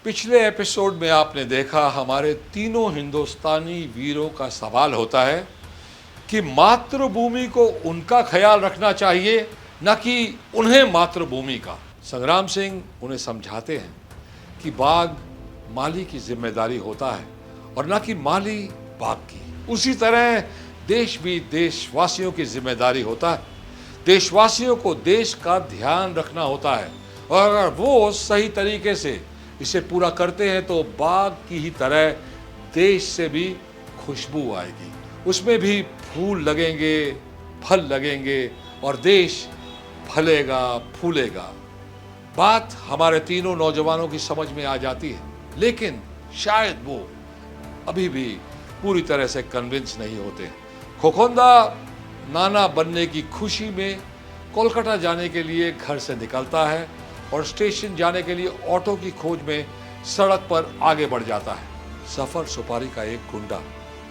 पिछले एपिसोड में आपने देखा हमारे तीनों हिंदुस्तानी वीरों का सवाल होता है कि मातृभूमि को उनका ख्याल रखना चाहिए, न कि उन्हें मातृभूमि का। संग्राम सिंह उन्हें समझाते हैं कि बाघ माली की जिम्मेदारी होता है और न कि माली बाघ की। उसी तरह देश भी देशवासियों की जिम्मेदारी होता है। देशवासियों को देश का ध्यान रखना होता है और अगर वो सही तरीके से इसे पूरा करते हैं तो बाग की ही तरह देश से भी खुशबू आएगी, उसमें भी फूल लगेंगे, फल लगेंगे और देश फलेगा फूलेगा। बात हमारे तीनों नौजवानों की समझ में आ जाती है, लेकिन शायद वो अभी भी पूरी तरह से कन्विंस नहीं होते। खोखोंदा नाना बनने की खुशी में कोलकाता जाने के लिए घर से निकलता है और स्टेशन जाने के लिए ऑटो की खोज में सड़क पर आगे बढ़ जाता है। सफर सुपारी का एक गुंडा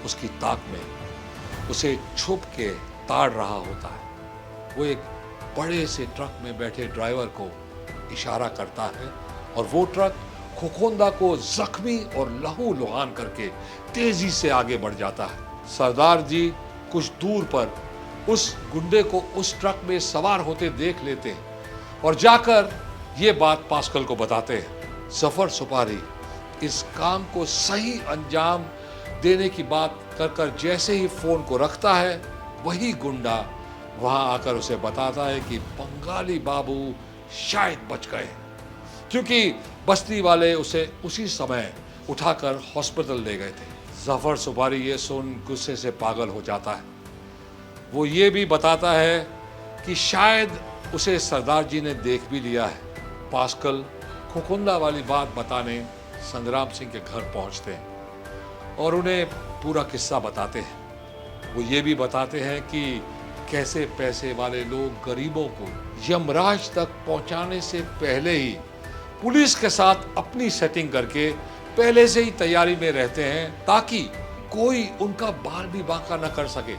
उसकी ताक में उसे छुप के ताड़ रहा होता है। वो एक बड़े से ट्रक में बैठे ड्राइवर को इशारा करता है और वो ट्रक खोखोंदा को जख्मी और लहू लुहान करके तेजी से आगे बढ़ जाता है। सरदार जी कुछ दूर पर उस गुंडे को उस ट्रक में सवार होते देख लेते हैं और जाकर ये बात पास्कल को बताते हैं। सफर सुपारी इस काम को सही अंजाम देने की बात कर जैसे ही फोन को रखता है, वही गुंडा वहां आकर उसे बताता है कि बंगाली बाबू शायद बच गए, क्योंकि बस्ती वाले उसे उसी समय उठाकर हॉस्पिटल ले गए थे। सफर सुपारी ये सुन गुस्से से पागल हो जाता है। वो ये भी बताता है कि शायद उसे सरदार जी ने देख भी लिया है। पास्कल खोखोंदा वाली बात बताने संग्राम सिंह के घर पहुंचते हैं और उन्हें पूरा किस्सा बताते हैं। वो ये भी बताते हैं कि कैसे पैसे वाले लोग गरीबों को यमराज तक पहुंचाने से पहले ही पुलिस के साथ अपनी सेटिंग करके पहले से ही तैयारी में रहते हैं ताकि कोई उनका बाल भी बांका न कर सके।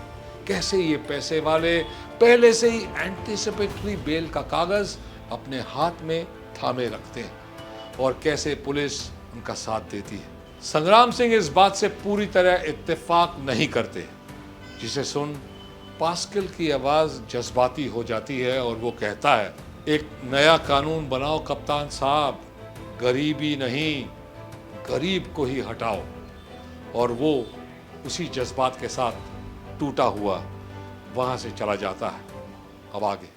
कैसे ये पैसे वाले पहले से ही एंटीसिपेटरी बेल का कागज अपने हाथ में थामे रखते हैं और कैसे पुलिस उनका साथ देती है। संग्राम सिंह इस बात से पूरी तरह इत्तेफाक नहीं करते, जिसे सुन पास्कल की आवाज जज्बाती हो जाती है और वो कहता है, एक नया कानून बनाओ कप्तान साहब, गरीबी नहीं गरीब को ही हटाओ। और वो उसी जज्बात के साथ टूटा हुआ वहां से चला जाता है। अब आगे